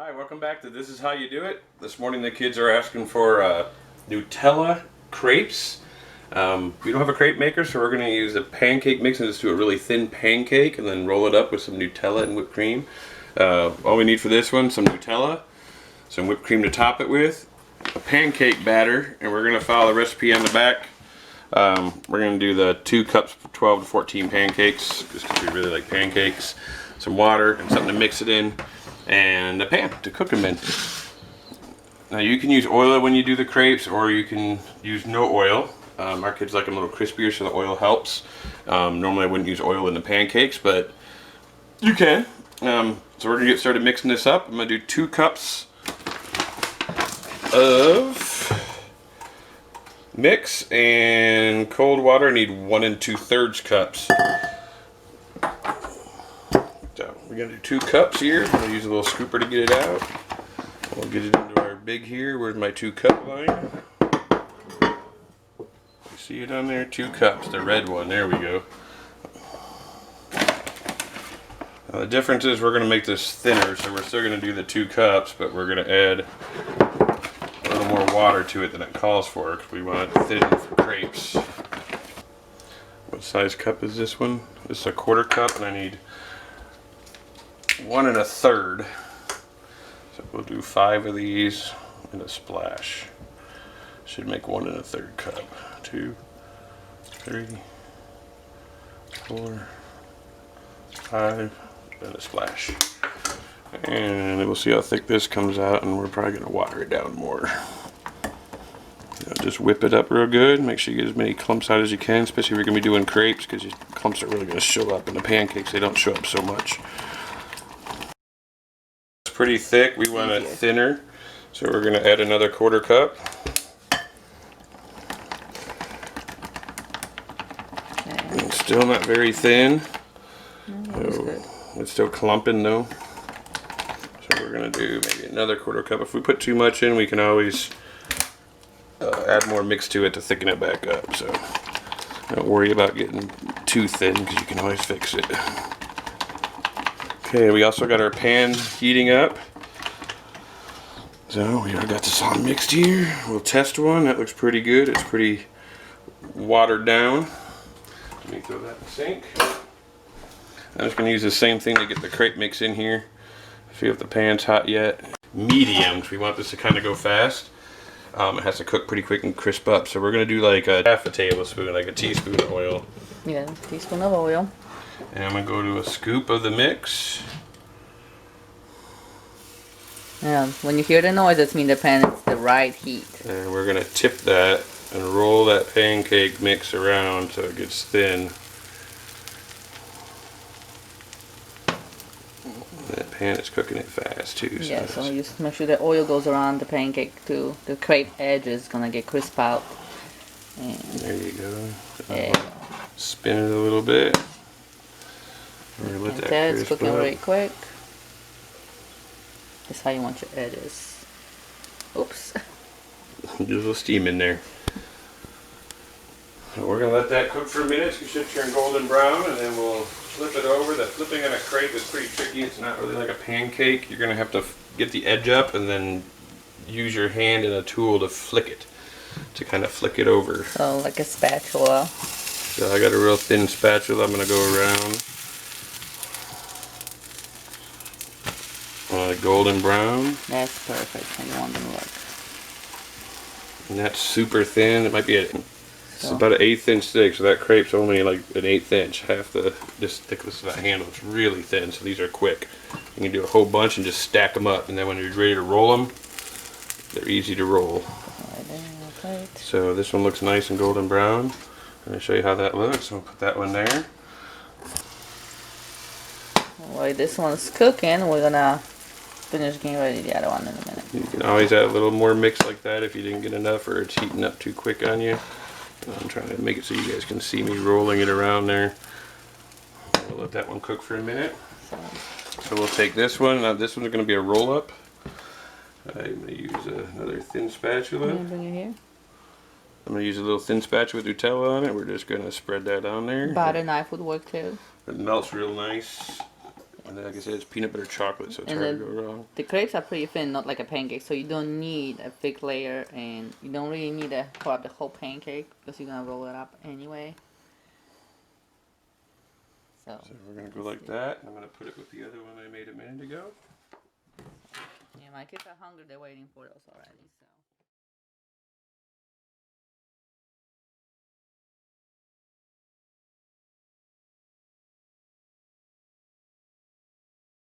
Hi, welcome back to This Is How You Do It. This morning the kids are asking for Nutella crepes. We don't have a crepe maker, so we're going to use a pancake mix and just do a really thin pancake and then roll it up with some Nutella and whipped cream. All we need for this one, some Nutella, some whipped cream to top it with, a pancake batter, and we're going to follow the recipe on the back. We're going to do the 2 cups, 12 to 14 pancakes, just because we really like pancakes, some water, and something to mix it in, and a pan to cook them in. Now you can use oil when you do the crepes, or you can use no oil. Our kids like them a little crispier, so the oil helps. Normally I wouldn't use oil in the pancakes, but you can. So we're going to get started mixing this up. I'm going to do 2 cups of mix, and cold water. I need 1 2/3 cups. So we're going to do 2 cups here. I'll use a little scooper to get it out. We'll get it into our big here. Where's my 2 cup line? You see it on there? 2 cups, the red one. There we go. Now the difference is we're going to make this thinner, so we're still going to do the 2 cups, but we're going to add a little more water to it than it calls for, because we want it thin for crepes. What size cup is this one? This is a 1/4 cup, and I need 1 1/3. So we'll do 5 of these in a splash. Should make 1 1/3 cup. 2, 3, 4, 5, and a splash. And we'll see how thick this comes out, and we're probably going to water it down more. Just whip it up real good. Make sure you get as many clumps out as you can, especially if you're going to be doing crepes, because your clumps are really going to show up in the pancakes. They don't show up so much. It's pretty thick. We want it thinner, so we're going to add another 1/4 cup. Okay. It's still not very thin. So it's still clumping though. So we're going to do maybe another 1/4 cup. If we put too much in, we can always add more mix to it to thicken it back up. So don't worry about getting too thin, because you can always fix it. Okay, we also got our pan heating up. So we got this all mixed here. We'll test one. That looks pretty good. It's pretty watered down. Let me throw that in the sink. I'm just going to use the same thing to get the crepe mix in here. See if the pan's hot yet. Medium, because we want this to kind of go fast. It has to cook pretty quick and crisp up. So we're going to do like a 1/2 tablespoon, like a teaspoon of oil. Yeah, teaspoon of oil. And I'm going to go to a scoop of the mix. Yeah, when you hear the noise, it means the pan is the right heat. And we're going to tip that and roll that pancake mix around so it gets thin. That pan is cooking it fast too. Yeah, so you just make sure the oil goes around the pancake too. The crepe edge is gonna get crisp out. And there you go. There you go. Spin it a little bit. Let that's cooking really quick. That's how you want your edges. Oops. There's a little steam in there. So we're gonna let that cook for a minute. It should turn golden brown, and then we'll flip it over. The flipping on a crepe is pretty tricky. It's not really like a pancake. You're gonna have to get the edge up and then use your hand and a tool to flick it, to kind of flick it over. So like a spatula. So I got a real thin spatula. I'm gonna go around. Golden brown. That's perfect. How you want them to look. And that's super thin. It might be it's about an 1/8 inch thick, so that crepe's only like an 1/8 inch, half this thickness of that handle. It's really thin, so these are quick. You can do a whole bunch and just stack them up, and then when you're ready to roll them, they're easy to roll. Okay. So this one looks nice and golden brown. I'm going to show you how that looks. I'll put that one there. While this one's cooking, we're gonna finish getting ready the other one in a minute. You can always add a little more mix like that if you didn't get enough, or it's heating up too quick on you. I'm trying to make it so you guys can see me rolling it around there. We'll let that one cook for a minute. So we'll take this one. Now this one's going to be a roll up. I'm going to use another thin spatula. Bring it here. I'm going to use a little thin spatula with Nutella on it. We're just going to spread that on there. Butter knife would work too. It melts real nice. And then like I said, it's peanut butter chocolate, so it's And hard then to go wrong. the crepes are pretty thin, not like a pancake, so you don't need a thick layer, and you don't really need to pour up the whole pancake because you're gonna roll it up anyway. So We're gonna go like that, and I'm gonna put it with the other one I made a minute ago. yeah, my kids are hungry. They're waiting for those already. So.